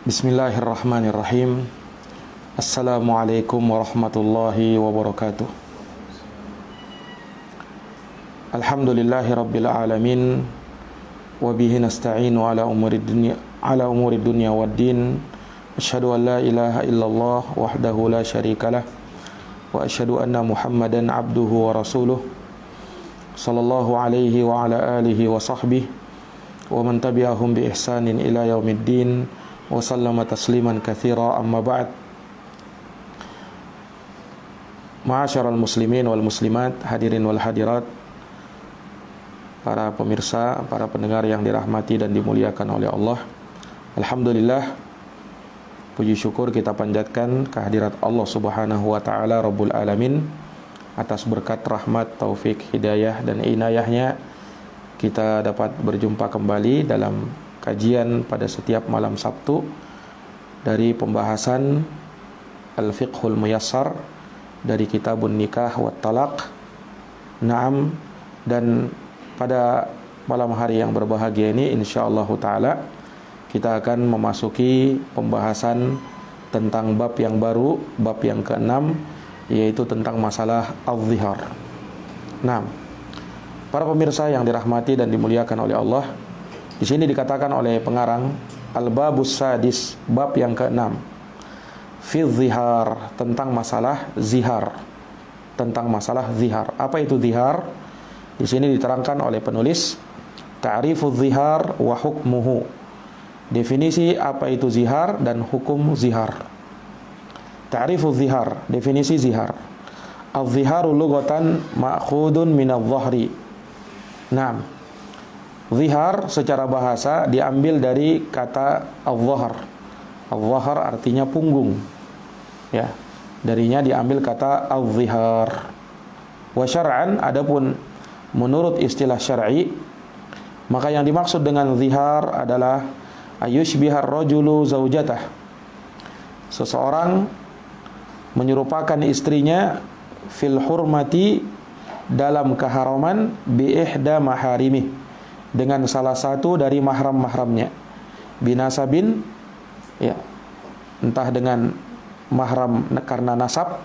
Bismillahirrahmanirrahim. Assalamualaikum warahmatullahi wabarakatuh. Alhamdulillahi rabbil alamin. Wabihi nasta'inu ala umuri dunya waddin. Asyhadu an la ilaha illallah wahdahu la syarikalah. Wa asyhadu anna Muhammadan abduhu wa rasuluh. Sallallahu alaihi wa ala alihi wa sahbihi wa man tabi'ahum bi ihsanin ila yaumiddin. Wa sallama tasliman katsira, amma ba'd. Ma'asyiral muslimin wal muslimat, hadirin wal hadirat, para pemirsa, para pendengar yang dirahmati dan dimuliakan oleh Allah. Alhamdulillah, puji syukur kita panjatkan kehadirat Allah Subhanahu wa taala Rabbul Alamin atas berkat rahmat, taufik, hidayah dan inayahnya kita dapat berjumpa kembali dalam kajian pada setiap malam Sabtu dari pembahasan Al-Fiqhul Muyassar dari Kitabun Nikah wa Talaq. Naam, dan pada malam hari yang berbahagia ini insyaallah taala kita akan memasuki pembahasan tentang bab yang baru, bab yang ke-6, yaitu tentang masalah al-zihar. Naam, para pemirsa yang dirahmati dan dimuliakan oleh Allah, di sini dikatakan oleh pengarang Al-Babus Sadis, bab yang ke-6, fi zihar, tentang masalah zihar. Tentang masalah zihar. Apa itu zihar? Di sini diterangkan oleh penulis, ta'rifuz zihar wa hukmuhu. Definisi apa itu zihar dan hukum zihar. Ta'rifuz zihar, definisi zihar. Az-ziharu lughatan ma'khudun minadh-dhahri. Naam. Zihar secara bahasa diambil dari kata al-zahar. Al-zahar artinya punggung. Ya, darinya diambil kata al-zihar. Wa syar'an, adapun menurut istilah syar'i, maka yang dimaksud dengan zihar adalah ayushbihar rajulu zaujatah. Seseorang menyerupakan istrinya fil hurmati, dalam keharaman, bi ihda maharimih, dengan salah satu dari mahram-mahramnya, binasabin, ya, entah dengan mahram karena nasab,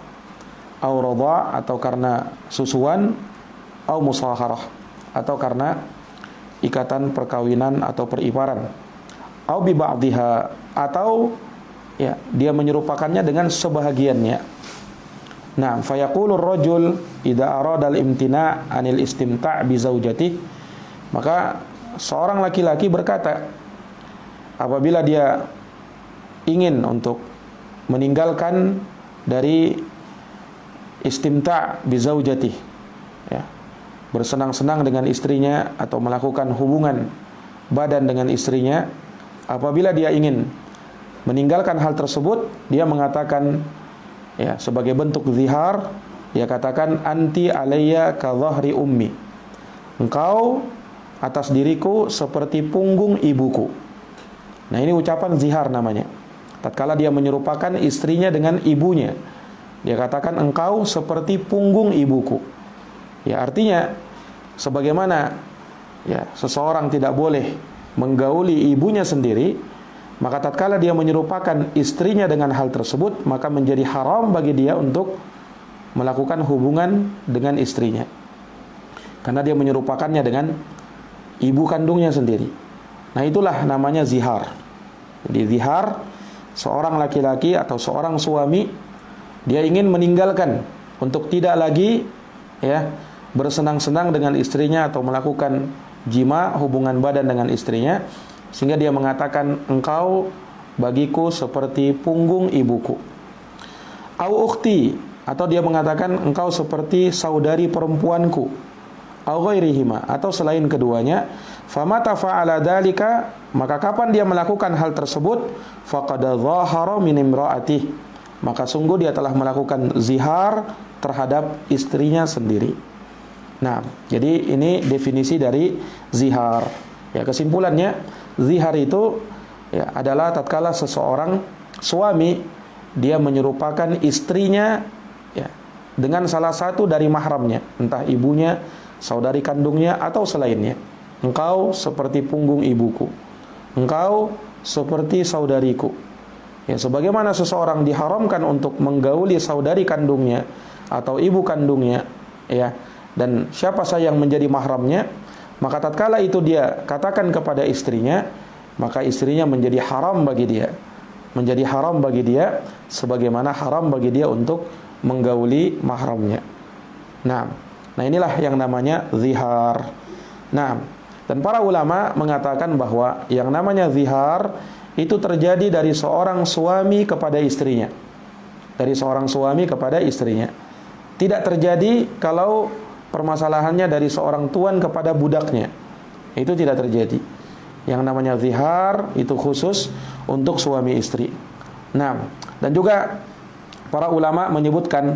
au radha, atau karena susuan, au musaharah, atau karena ikatan perkawinan atau periparan, au bi ba'dihha, atau ya dia menyerupakannya dengan sebahagiannya. Nah, fayaqulur rajul idza arada al-imtina' anil istimta' bi zaujatihi, maka seorang laki-laki berkata apabila dia ingin untuk meninggalkan dari istimta' bi zaujati, ya, bersenang-senang dengan istrinya atau melakukan hubungan badan dengan istrinya, apabila dia ingin meninggalkan hal tersebut, dia mengatakan, ya, sebagai bentuk zihar, dia katakan, anti alayya ka dhahri ummi, engkau atas diriku seperti punggung ibuku. Nah, ini ucapan zihar namanya. Tatkala dia menyerupakan istrinya dengan ibunya, dia katakan engkau seperti punggung ibuku. Ya, artinya sebagaimana, ya, seseorang tidak boleh menggauli ibunya sendiri, maka tatkala dia menyerupakan istrinya dengan hal tersebut, maka menjadi haram bagi dia untuk melakukan hubungan dengan istrinya, karena dia menyerupakannya dengan ibu kandungnya sendiri. Nah, itulah namanya zihar. Jadi zihar, seorang laki-laki atau seorang suami, dia ingin meninggalkan untuk tidak lagi, ya, bersenang-senang dengan istrinya atau melakukan jima, hubungan badan dengan istrinya, sehingga dia mengatakan engkau bagiku seperti punggung ibuku. Au ukhti, atau dia mengatakan engkau seperti saudari perempuanku. Au ghairihima, atau selain keduanya. Famata fa'ala dzalika, maka kapan dia melakukan hal tersebut, faqad dhahara min imra'atih, maka sungguh dia telah melakukan zihar terhadap istrinya sendiri. Nah, jadi ini definisi dari zihar. Ya, kesimpulannya, zihar itu, ya, adalah tatkala seseorang suami dia menyerupakan istrinya, ya, dengan salah satu dari mahramnya, entah ibunya, saudari kandungnya, atau selainnya. Engkau seperti punggung ibuku. engkau seperti saudariku. Ya, sebagaimana seseorang diharamkan untuk menggauli saudari kandungnya atau ibu kandungnya, ya, dan siapa saja yang menjadi mahramnya, maka tatkala itu dia katakan kepada istrinya, maka istrinya menjadi haram bagi dia. Menjadi haram bagi dia sebagaimana haram bagi dia untuk menggauli mahramnya. Nah inilah yang namanya zihar. Nah, dan para ulama mengatakan bahwa yang namanya zihar itu terjadi dari seorang suami kepada istrinya. Dari seorang suami kepada istrinya. Tidak terjadi kalau permasalahannya dari seorang tuan kepada budaknya. Itu tidak terjadi. Yang namanya zihar itu khusus untuk suami istri. Nah, dan juga para ulama menyebutkan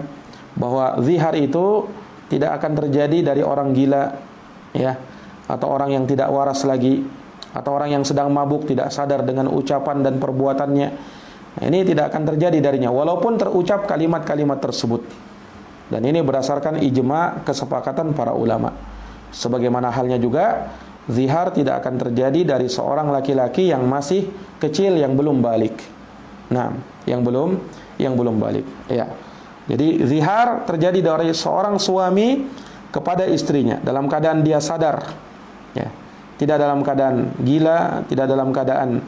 bahwa zihar itu tidak akan terjadi dari orang gila, ya, atau orang yang tidak waras lagi, atau orang yang sedang mabuk tidak sadar dengan ucapan dan perbuatannya. Nah, ini tidak akan terjadi darinya walaupun terucap kalimat-kalimat tersebut. Dan ini berdasarkan ijma kesepakatan para ulama. Sebagaimana halnya juga zihar tidak akan terjadi dari seorang laki-laki yang masih kecil, yang belum balik. Nah, yang belum balik. Ya. Jadi zihar terjadi dari seorang suami kepada istrinya dalam keadaan dia sadar. Ya. Tidak dalam keadaan gila, tidak dalam keadaan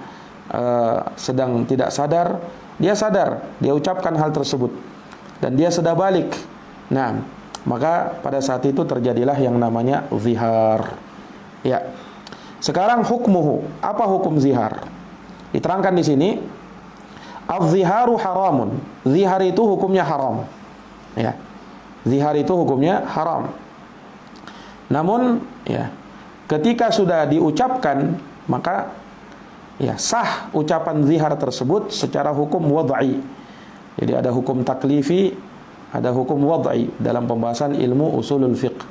sedang tidak sadar. Dia sadar, dia ucapkan hal tersebut dan dia sudah balik. Nah, maka pada saat itu terjadilah yang namanya zihar. Ya. Sekarang hukmuhu, apa hukum zihar? Diterangkan di sini, az-ziharu haramun. Zihar itu hukumnya haram. Ya. Zihar itu hukumnya haram. Namun, ya, ketika sudah diucapkan, maka ya sah ucapan zihar tersebut secara hukum wad'i. Jadi ada hukum taklifi, ada hukum wad'i dalam pembahasan ilmu usulul fiqh.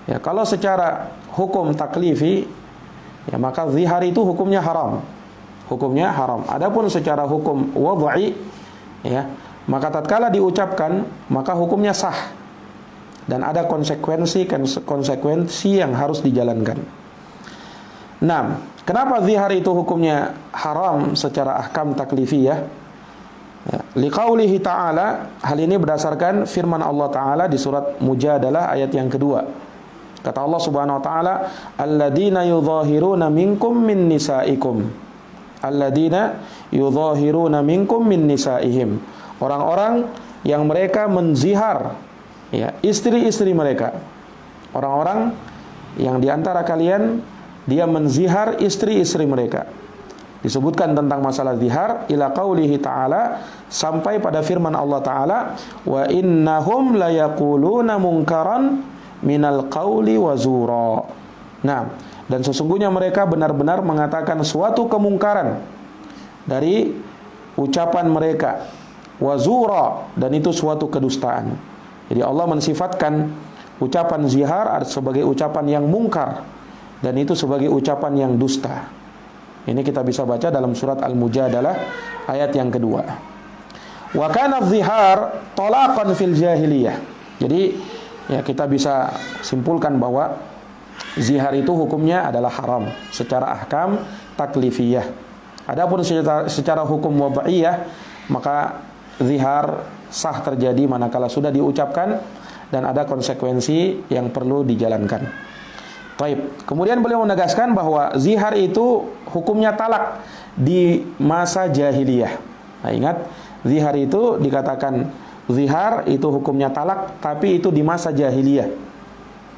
Ya, kalau secara hukum taklifi, ya maka zihar itu hukumnya haram. Hukumnya haram. Adapun secara hukum wad'i, ya, maka tatkala diucapkan, maka hukumnya sah. Dan ada konsekuensi yang harus dijalankan. Nah, kenapa zihar itu hukumnya haram secara ahkam taklifiyah? Ya, liqaulihi ta'ala, hal ini berdasarkan firman Allah Ta'ala di surat Mujadalah ayat yang kedua. Kata Allah Subhanahu wa taala, alladzina yudhahiruna minkum min nisaikum. Alladzina yudhahiruna minkum min nisaihim. Orang-orang yang mereka menzihar, ya, istri-istri mereka. Orang-orang yang diantara kalian dia menzihar istri-istri mereka. Disebutkan tentang masalah zihar ila qaulihi ta'ala, sampai pada firman Allah Ta'ala, wa innahum layaquluna munkaran minal qauli wa zura. Nah, dan sesungguhnya mereka benar-benar mengatakan suatu kemungkaran dari ucapan mereka, wa zura, dan itu suatu kedustaan. Jadi Allah mensifatkan ucapan zihar sebagai ucapan yang mungkar dan itu sebagai ucapan yang dusta. Ini kita bisa baca dalam surat Al-Mujadalah ayat yang kedua. Wa kana zihar talaqan fil jahiliyah. Jadi ya kita bisa simpulkan bahwa zihar itu hukumnya adalah haram secara ahkam taklifiyah. Adapun secara hukum wad'iyah, maka zihar sah terjadi manakala sudah diucapkan dan ada konsekuensi yang perlu dijalankan. Baik. Kemudian beliau menegaskan bahwa zihar itu hukumnya talak di masa jahiliyah. Nah, ingat, zihar itu dikatakan zihar itu hukumnya talak, tapi itu di masa jahiliyah.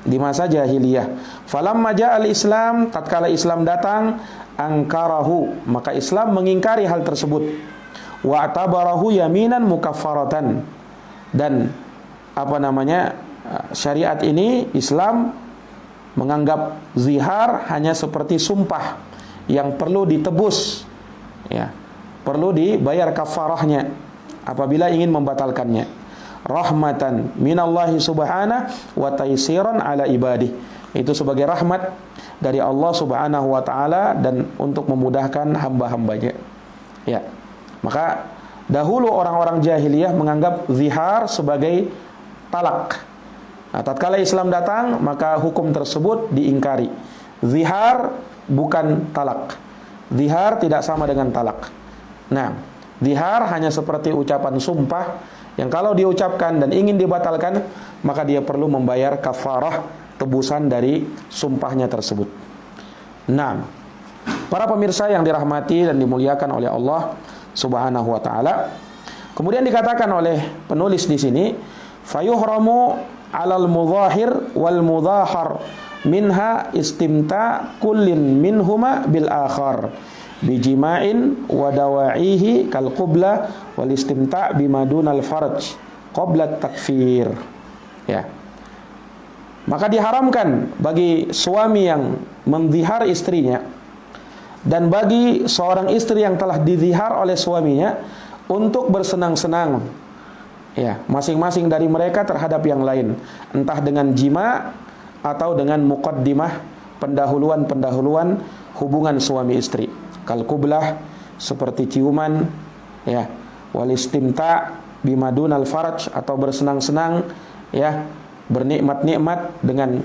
Di masa jahiliyah. Falamma ja'al Islam, tatkala Islam datang, angkarahu, maka Islam mengingkari hal tersebut. Wa atabarahu yaminan mukaffaratan. Dan syariat ini, Islam menganggap zihar hanya seperti sumpah yang perlu ditebus, ya, perlu dibayar kafarahnya apabila ingin membatalkannya. Rahmatan minallahi subhanahu wa taisiran ala ibadih. Itu sebagai rahmat dari Allah Subhanahu wa taala dan untuk memudahkan hamba-hambanya. Ya. Maka dahulu orang-orang jahiliyah menganggap zihar sebagai talak. Nah, tatkala Islam datang, maka hukum tersebut diingkari. Zihar bukan talak. Zihar tidak sama dengan talak. Nah, zihar hanya seperti ucapan sumpah yang kalau diucapkan dan ingin dibatalkan, maka dia perlu membayar kafarah, tebusan dari sumpahnya tersebut. Nah, para pemirsa yang dirahmati dan dimuliakan oleh Allah Subhanahu wa taala, kemudian dikatakan oleh penulis di sini, fayuhramu 'alal mudhahir wal mudhahar minha istimta kullin minhuma bil akhar bijima'in wa dawa'ihi kal qubla wal istimta bima dunal farj qabla takfir. Ya. Maka diharamkan bagi suami yang menzihar istrinya dan bagi seorang istri yang telah dizihar oleh suaminya untuk bersenang-senang, ya, masing-masing dari mereka terhadap yang lain, entah dengan jima atau dengan muqaddimah, pendahuluan hubungan suami istri. Kal qublah, seperti ciuman, ya, wal istimta bimadunal faraj, atau bersenang-senang, ya, bernikmat-nikmat dengan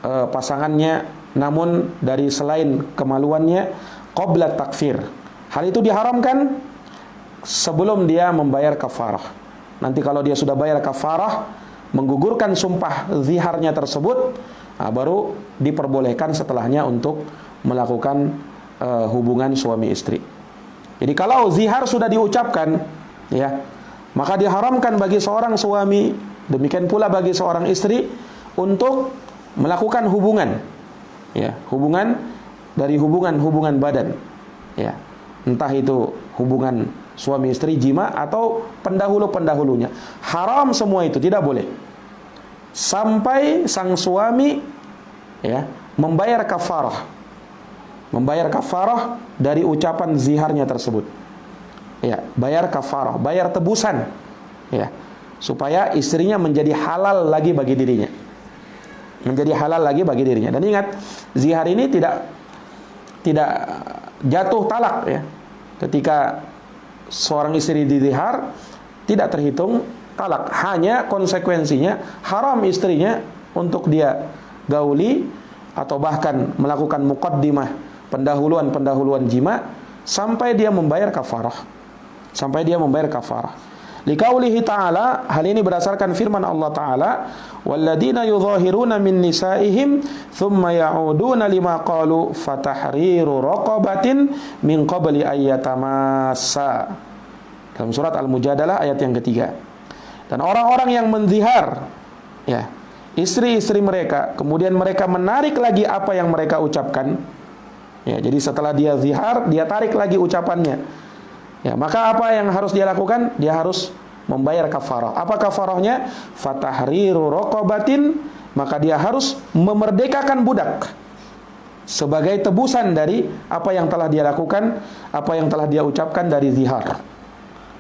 pasangannya namun dari selain kemaluannya, qabla takfir. Hal itu diharamkan sebelum dia membayar kafarah. Nanti kalau dia sudah bayar kafarah, menggugurkan sumpah ziharnya tersebut, baru diperbolehkan setelahnya untuk melakukan hubungan suami istri. Jadi kalau zihar sudah diucapkan, ya, maka diharamkan bagi seorang suami, demikian pula bagi seorang istri, untuk melakukan hubungan, ya, hubungan dari hubungan badan, ya, entah itu hubungan suami istri, jima, atau pendahulunya. Haram semua itu, tidak boleh sampai sang suami, ya, membayar kafarah dari ucapan ziharnya tersebut, ya, bayar kafarah, bayar tebusan, ya, supaya istrinya menjadi halal lagi bagi dirinya, dan ingat, zihar ini tidak jatuh talak, ya. Ketika seorang istri dizihar, tidak terhitung talak, hanya konsekuensinya haram istrinya untuk dia gauli atau bahkan melakukan muqaddimah, pendahuluan jima, sampai dia membayar kafarah. Liqaulihi ta'ala, hal ini berdasarkan firman Allah Ta'ala, walladzina yudhahiruna min nisaihim thumma ya'uduna lima qalu fatahriru raqabatin min qabli ayyatamassa. Dalam surat Al-Mujadalah ayat yang ketiga. Dan orang-orang yang menzihar, ya, istri-istri mereka, kemudian mereka menarik lagi apa yang mereka ucapkan, ya, jadi setelah dia zihar, dia tarik lagi ucapannya, ya, maka apa yang harus dia lakukan? Dia harus membayar kafarah. Apa kafarahnya? Fatahriru raqabatin, maka dia harus memerdekakan budak sebagai tebusan dari apa yang telah dia lakukan, apa yang telah dia ucapkan dari zihar.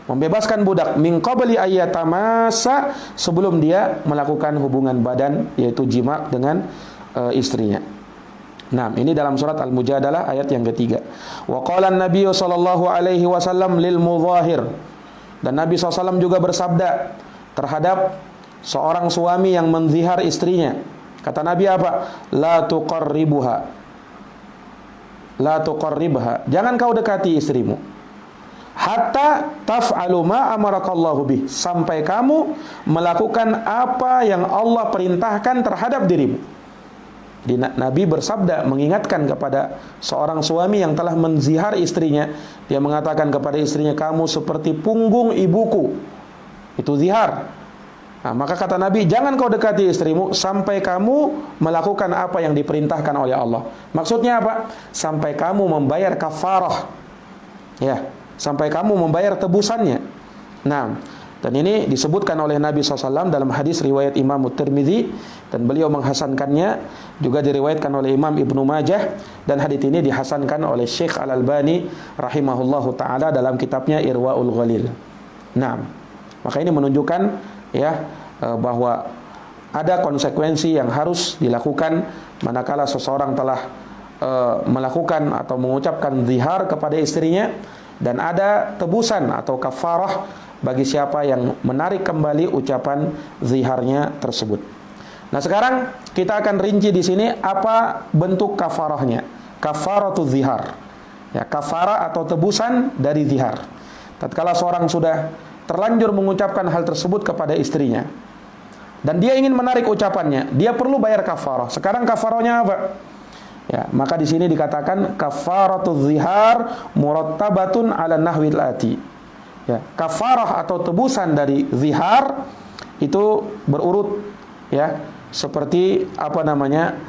Membebaskan budak min qabli ayyatamassa, sebelum dia melakukan hubungan badan, yaitu jima dengan istrinya. Nah, ini dalam surat Al-Mujadalah ayat yang ketiga. Wa qala an-nabiy sallallahu alaihi wasallam lil mudhahir. Dan Nabi SAW juga bersabda terhadap seorang suami yang menzihar istrinya. Kata Nabi apa? La tuqarribha. Jangan kau dekati istrimu. Hatta taf'alu ma amarakallahu bih. Sampai kamu melakukan apa yang Allah perintahkan terhadap dirimu. Jadi Nabi bersabda mengingatkan kepada seorang suami yang telah menzihar istrinya. Dia mengatakan kepada istrinya, kamu seperti punggung ibuku. Itu zihar. Nah, maka kata Nabi, jangan kau dekati istrimu sampai kamu melakukan apa yang diperintahkan oleh Allah. Maksudnya apa? Sampai kamu membayar kafarah, ya, sampai kamu membayar tebusannya. Nah, dan ini disebutkan oleh Nabi SAW dalam hadis riwayat Imam Tirmidzi, dan beliau menghasankannya, juga diriwayatkan oleh Imam Ibnu Majah, dan hadis ini dihasankan oleh Syekh Al-Albani rahimahullahu taala dalam kitabnya Irwaul Ghalil. Nah, maka ini menunjukkan, ya, bahwa ada konsekuensi yang harus dilakukan manakala seseorang telah melakukan atau mengucapkan zihar kepada istrinya, dan ada tebusan atau kafarah bagi siapa yang menarik kembali ucapan ziharnya tersebut. Nah, sekarang kita akan rinci di sini apa bentuk kafarahnya. Kafaratu zihar. Ya, kafara atau tebusan dari zihar. Tatkala seorang sudah terlanjur mengucapkan hal tersebut kepada istrinya dan dia ingin menarik ucapannya, dia perlu bayar kafarah. Sekarang kafarahnya apa? Ya, maka di sini dikatakan kafaratuz zihar murattabatun ala nahwil ati. Ya, kafarah atau tebusan dari zihar itu berurut, ya, seperti apa namanya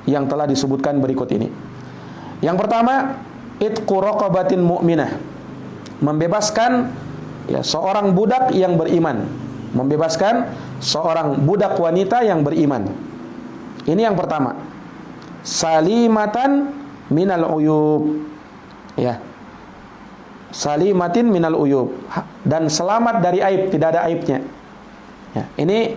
yang telah disebutkan berikut ini. Yang pertama, itqu raqabatin mu'minah, membebaskan, ya, seorang budak yang beriman, membebaskan seorang budak wanita yang beriman. Ini yang pertama. Salimatan minal uyub, ya, salimatin minal uyub, dan selamat dari aib, tidak ada aibnya. Ya, ini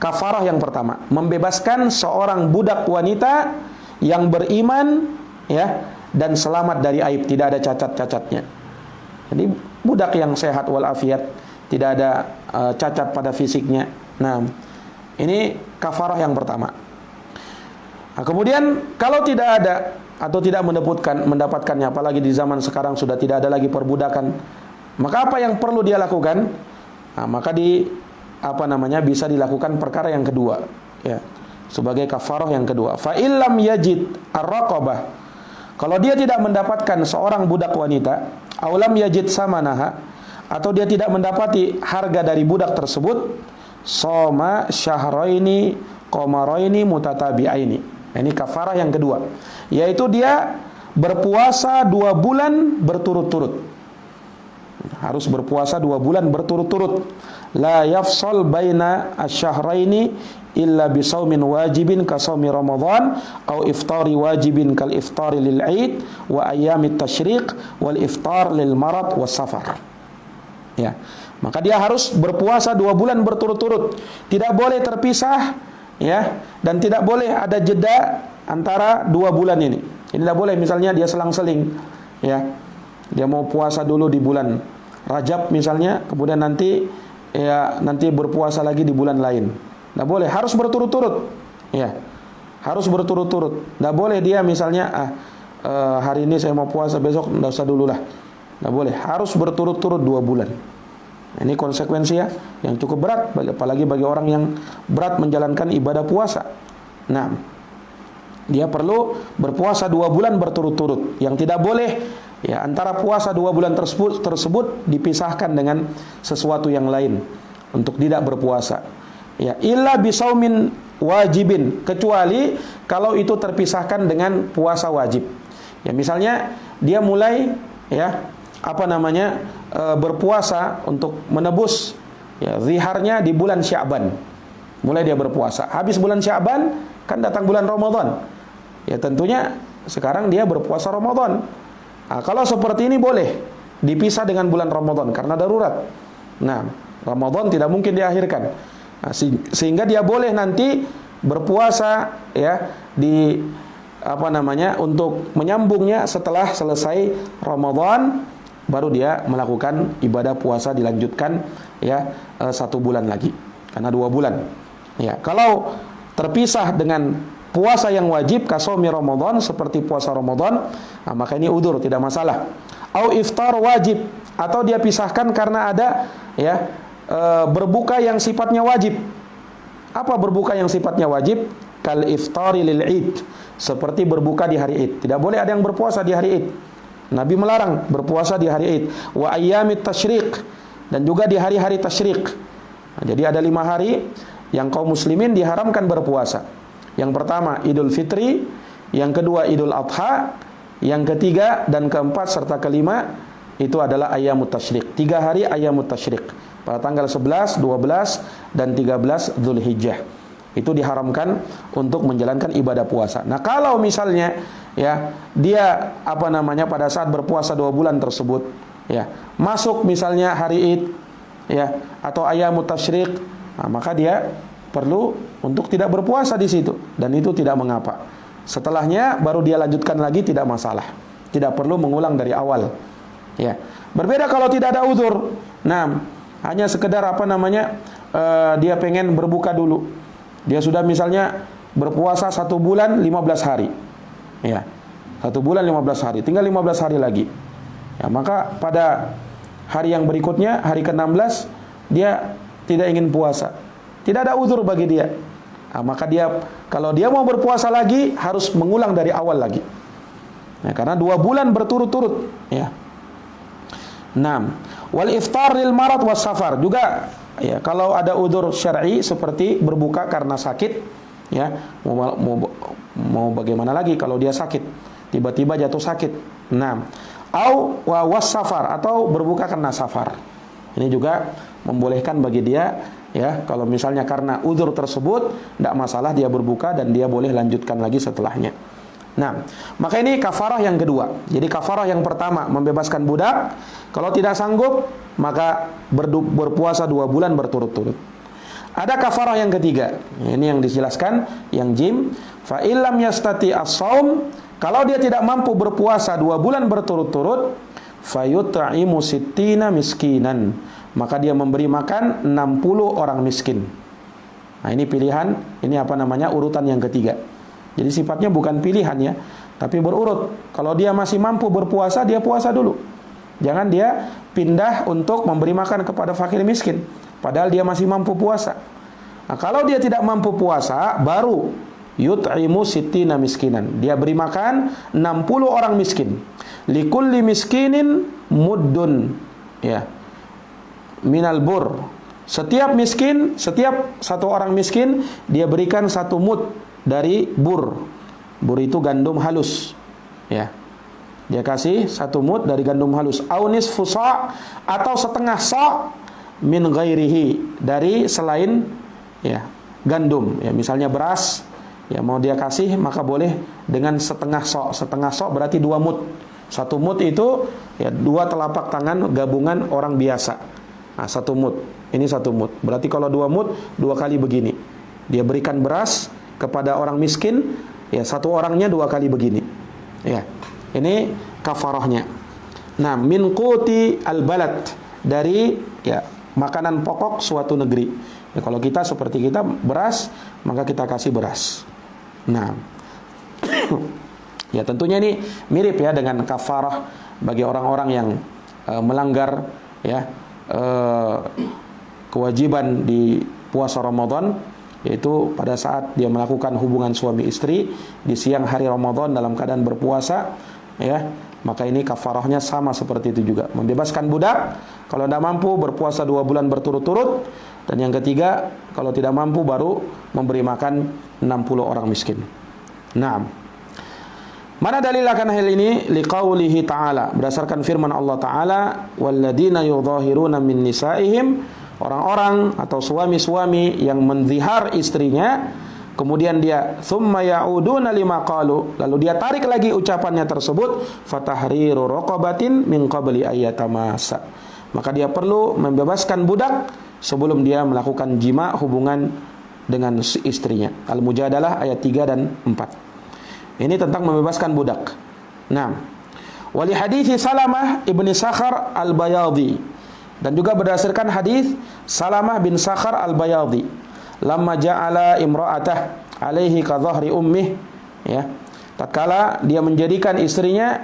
kafarah yang pertama, membebaskan seorang budak wanita yang beriman, ya, dan selamat dari aib, tidak ada cacat-cacatnya. Jadi budak yang sehat walafiat, tidak ada cacat pada fisiknya. Nah, ini kafarah yang pertama. Nah, kemudian kalau tidak ada atau tidak mendapatkannya, apalagi di zaman sekarang sudah tidak ada lagi perbudakan, maka apa yang perlu dia lakukan? Nah, maka bisa dilakukan perkara yang kedua, ya, sebagai kafarah yang kedua. Fa illam yajid ar-raqabah, kalau dia tidak mendapatkan seorang budak wanita, aulam yajid samanaha, atau dia tidak mendapati harga dari budak tersebut, soma syahraini qamaraini mutatabi'aini. Ini kafarah yang kedua, yaitu dia berpuasa 2 bulan berturut-turut. Harus berpuasa 2 bulan berturut-turut. La yafsal baina asyahraini illa bisaumin wajibin ka saumi Ramadan au iftari wajibin kal iftari lil Aid wa ayyamit tasyriq wal iftar lil marad was safar. Ya, maka dia harus berpuasa 2 bulan berturut-turut, tidak boleh terpisah, ya, dan tidak boleh ada jeda antara 2 bulan ini. Ini tidak boleh, misalnya dia selang-seling, ya, dia mau puasa dulu di bulan Rajab misalnya, kemudian nanti berpuasa lagi di bulan lain. Tidak boleh, harus berturut-turut, ya, harus berturut-turut. Tidak boleh dia misalnya hari ini saya mau puasa, besok tidak usah dulu lah. Tidak boleh, harus berturut-turut 2 bulan. Ini konsekuensi, ya, yang cukup berat, apalagi bagi orang yang berat menjalankan ibadah puasa. Nah, dia perlu berpuasa 2 bulan berturut-turut. Yang tidak boleh, ya, antara puasa 2 bulan tersebut dipisahkan dengan sesuatu yang lain untuk tidak berpuasa. Ya, illa bisaumin wajibin, kecuali kalau itu terpisahkan dengan puasa wajib. Ya, misalnya dia mulai, ya, berpuasa untuk menebus, ya, ziharnya di bulan Sya'ban. Mulai dia berpuasa. Habis bulan Sya'ban kan datang bulan Ramadan. Ya, tentunya sekarang dia berpuasa Ramadan. Nah, kalau seperti ini boleh dipisah dengan bulan Ramadan karena darurat. Nah, Ramadan tidak mungkin diakhirkan. Nah, sehingga dia boleh nanti berpuasa, ya, untuk menyambungnya setelah selesai Ramadan, baru dia melakukan ibadah puasa dilanjutkan, ya, 1 bulan lagi karena 2 bulan. Ya, kalau terpisah dengan puasa yang wajib kasomi Ramadan, seperti puasa Ramadan, nah, maka ini udzur, tidak masalah. Au iftar wajib, atau dia pisahkan karena ada, ya, berbuka yang sifatnya wajib. Apa berbuka yang sifatnya wajib? Kal iftari lil Id, seperti berbuka di hari Id. Tidak boleh ada yang berpuasa di hari Id. Nabi melarang berpuasa di hari Id. Wa ayyamit tasyriq, dan juga di hari-hari tasyriq. Nah, jadi ada 5 hari yang kaum muslimin diharamkan berpuasa. Yang pertama Idul Fitri, yang kedua Idul Adha, yang ketiga dan keempat serta kelima itu adalah ayyamut tasyriq. 3 hari ayyamut tasyriq, pada tanggal 11, 12 dan 13 Dzulhijjah. Itu diharamkan untuk menjalankan ibadah puasa. Nah, kalau misalnya, ya, dia pada saat berpuasa 2 bulan tersebut, ya, masuk misalnya hari Id, ya, atau ayyamut tasyriq, nah, maka dia perlu untuk tidak berpuasa di situ, dan itu tidak mengapa. Setelahnya baru dia lanjutkan lagi, tidak masalah. Tidak perlu mengulang dari awal. Ya. Berbeda kalau tidak ada udzur. Nah, hanya sekedar dia pengen berbuka dulu. Dia sudah misalnya berpuasa 1 bulan 15 hari. Ya. 1 bulan 15 hari, tinggal 15 hari lagi. Ya, maka pada hari yang berikutnya, hari ke-16, dia tidak ingin puasa. Tidak ada uzur bagi dia. Nah, maka dia, kalau dia mau berpuasa lagi, harus mengulang dari awal lagi. Nah, karena 2 bulan berturut-turut. Ya. 6. Wal iftar lil marad was safar. Juga ya, kalau ada uzur syar'i seperti berbuka karena sakit, ya, mau bagaimana lagi kalau dia sakit, tiba-tiba jatuh sakit. 6. Au was safar, atau berbuka karena safar. Ini juga membolehkan bagi dia, ya, kalau misalnya karena uzur tersebut tidak masalah dia berbuka dan dia boleh lanjutkan lagi setelahnya. Nah, maka ini kafarah yang kedua. Jadi kafarah yang pertama membebaskan budak. Kalau tidak sanggup, maka berpuasa 2 bulan berturut-turut. Ada kafarah yang ketiga. Ini yang dijelaskan, yang jim. Fa illam yastati as-shaum, kalau dia tidak mampu berpuasa 2 bulan berturut-turut, fayut'imu sittina miskinan, maka dia memberi makan 60 orang miskin. Nah, ini pilihan, ini apa namanya, urutan yang ketiga. Jadi sifatnya bukan pilihan ya, tapi berurut. Kalau dia masih mampu berpuasa, dia puasa dulu. Jangan dia pindah untuk memberi makan kepada fakir miskin, padahal dia masih mampu puasa. Nah, kalau dia tidak mampu puasa, baru yut'imu sittina miskinan, dia beri makan 60 orang miskin. Likulli miskinin muddun, ya, minal bur. Setiap miskin, setiap satu orang miskin, dia berikan 1 mud dari bur. Bur itu gandum halus, ya. Dia kasih 1 mud dari gandum halus. Aunis fusa, atau setengah sa' min ghairihi, dari selain, ya, gandum. Ya, misalnya beras, ya, mau dia kasih maka boleh dengan setengah sok. Setengah sok berarti 2 mud. 1 mud itu ya 2 telapak tangan gabungan orang biasa. Nah, 1 mud. Ini 1 mud. Berarti kalau 2 mud, 2 kali begini. Dia berikan beras kepada orang miskin, ya, 1 orangnya 2 kali begini. Ya. Ini kafarahnya. Nah, min quti al-balad, dari, ya, makanan pokok suatu negeri. Ya, kalau kita seperti kita beras, maka kita kasih beras. Nah, ya, tentunya ini mirip ya dengan kafarah bagi orang-orang yang melanggar, ya, kewajiban di puasa Ramadan, yaitu pada saat dia melakukan hubungan suami istri di siang hari Ramadan dalam keadaan berpuasa, ya, maka ini kafarahnya sama seperti itu juga, membebaskan budak. Kalau tidak mampu, berpuasa 2 bulan berturut-turut. Dan yang ketiga, kalau tidak mampu, baru memberi makan 60 orang miskin. Nah, mana dalil akan hal ini? Liqaulihi ta'ala, berdasarkan firman Allah Ta'ala, walladzina yudhahiruna min nisaihim, orang-orang atau suami-suami yang menzihar istrinya, kemudian dia thumma ya'uduna lima qalu, lalu dia tarik lagi ucapannya tersebut, fatahriru raqabatin min qabli ayyatamasa, maka dia perlu membebaskan budak sebelum dia melakukan jima, hubungan dengan istrinya. Al-Mujadalah ayat 3 dan 4. Ini tentang membebaskan budak. Nah, wali hadithi Salamah ibni Sakhar al-Bayadhi, dan juga berdasarkan hadis Salamah bin Sakhar al-Bayadhi, lamma ja'ala imra'atah alaihi ka dhahri ummih, ya, tatkala dia menjadikan istrinya,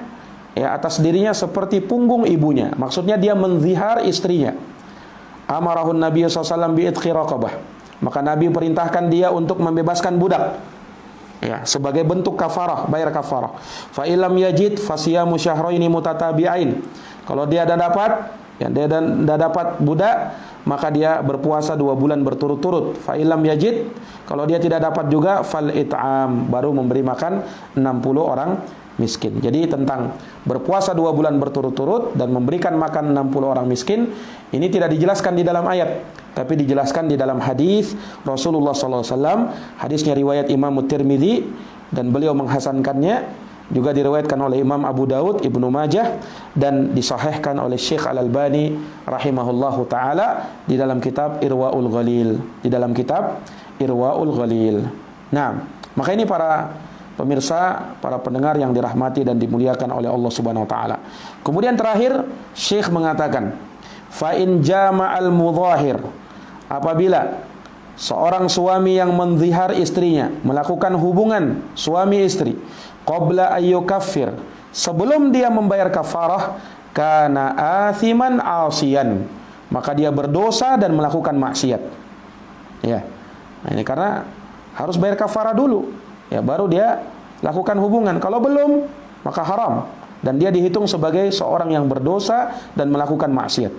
ya, atas dirinya seperti punggung ibunya. Maksudnya dia menzihar istrinya. Amarahun Nabi SAW bi'idqi raqabah, maka Nabi perintahkan dia untuk membebaskan budak, ya, sebagai bentuk kafarah, bayar kafarah. Fa illam yajid fasiyamu syahraini mutatabi'ain, kalau dia dah dapat, ya, dia dah dapat budak, maka dia berpuasa 2 bulan berturut-turut. Fa illam yajid, kalau dia tidak dapat juga, fal it'am, baru memberi makan 60 orang miskin. Jadi tentang berpuasa 2 bulan berturut-turut dan memberikan makan 60 orang miskin, ini tidak dijelaskan di dalam ayat, tapi dijelaskan di dalam hadis Rasulullah SAW. Hadisnya riwayat Imam Tirmidzi dan beliau menghasankannya, juga diriwayatkan oleh Imam Abu Daud, Ibnu Majah, dan disahihkan oleh Syekh Al-Albani rahimahullahu taala di dalam kitab Irwaul Ghalil, di dalam kitab Irwaul Ghalil. Nah, maka ini para pemirsa, para pendengar yang dirahmati dan dimuliakan oleh Allah Subhanahu wa taala. Kemudian terakhir Syekh mengatakan, fa in jama'al mudhahir, apabila seorang suami yang menzihar istrinya, melakukan hubungan suami istri, qabla ayyukaffir, sebelum dia membayar kafarah, kana athiman asiyan, maka dia berdosa dan melakukan maksiat. Ya. Nah, ini karena harus bayar kafarah dulu, ya, baru dia lakukan hubungan. Kalau belum, maka haram dan dia dihitung sebagai seorang yang berdosa dan melakukan maksiat.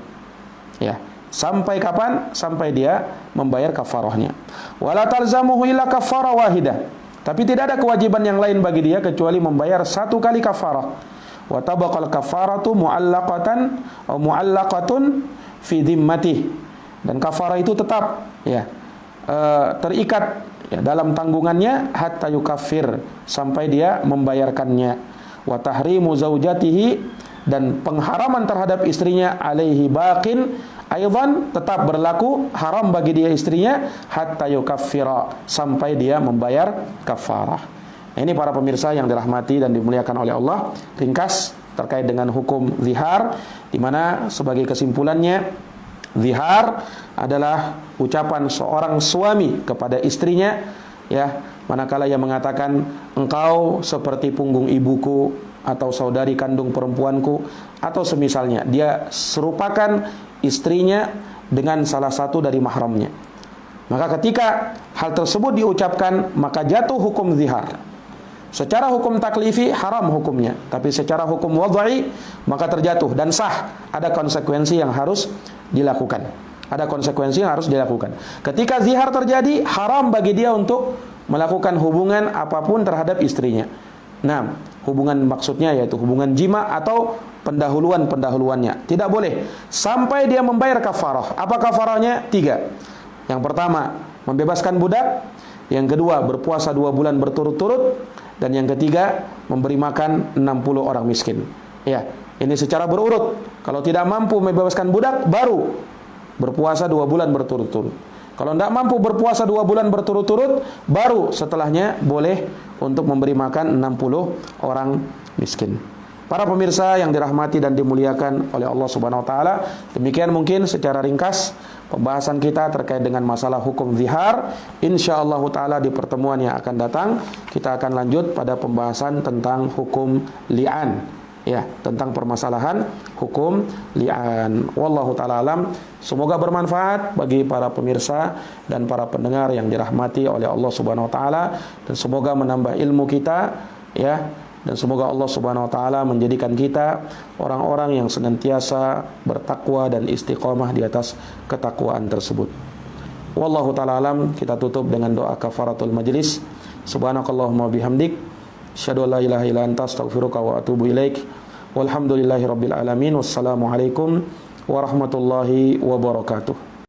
Ya. Sampai kapan? Sampai dia membayar kafarahnya. Wala talzamuhu illa kafarah wahidah. Tapi tidak ada kewajiban yang lain bagi dia kecuali membayar satu kali kafarah. Wa tabaqal kafaratu mu'allaqatan atau mu'allaqatun fi dhimmatihi. Dan kafarah itu tetap terikat dalam tanggungannya hatta yukaffir, sampai dia membayarkannya. Wa tahrimu zaujatihi, dan pengharaman terhadap istrinya alaihi baqin aidan, tetap berlaku, haram bagi dia istrinya hatta yukaffira, sampai dia membayar kafarah. Ini para pemirsa yang dirahmati dan dimuliakan oleh Allah, ringkas terkait dengan hukum zihar, di mana sebagai kesimpulannya zihar adalah ucapan seorang suami kepada istrinya, ya, manakala ia mengatakan engkau seperti punggung ibuku atau saudari kandung perempuanku, atau semisalnya, dia serupakan istrinya dengan salah satu dari mahramnya. Maka ketika hal tersebut diucapkan, maka jatuh hukum zihar. Secara hukum taklifi haram hukumnya, tapi secara hukum wad'i maka terjatuh dan sah. Ada konsekuensi yang harus dilakukan. Ada konsekuensi yang harus dilakukan. Ketika zihar terjadi, haram bagi dia untuk melakukan hubungan apapun terhadap istrinya. Nah, hubungan maksudnya yaitu hubungan jima atau pendahuluannya. Tidak boleh sampai dia membayar kafarah. Apa kafarahnya? 3. Yang pertama, membebaskan budak. Yang kedua, berpuasa 2 bulan berturut-turut. Dan yang ketiga, memberi makan 60 orang miskin. Ya, ini secara berurut. Kalau tidak mampu membebaskan budak, baru berpuasa 2 bulan berturut-turut. Kalau tidak mampu berpuasa 2 bulan berturut-turut, baru setelahnya boleh untuk memberi makan 60 orang miskin. Para pemirsa yang dirahmati dan dimuliakan oleh Allah Subhanahu wa taala, demikian mungkin secara ringkas pembahasan kita terkait dengan masalah hukum zihar. Insyaallah taala di pertemuan yang akan datang kita akan lanjut pada pembahasan tentang hukum li'an, ya, tentang permasalahan hukum li'an. Wallahu taala alam. Semoga bermanfaat bagi para pemirsa dan para pendengar yang dirahmati oleh Allah Subhanahu wa taala, dan semoga menambah ilmu kita, ya. Dan semoga Allah Subhanahu wa taala menjadikan kita orang-orang yang senantiasa bertakwa dan istiqamah di atas ketakwaan tersebut. Wallahu taala alam. Kita tutup dengan doa kafaratul majlis. Subhanakallahumma bihamdik, asyhadu an la ilaha illa anta, astaghfiruka wa atubu ilaik. Walhamdulillahirabbil alamin. Wassalamu alaikum warahmatullahi wabarakatuh.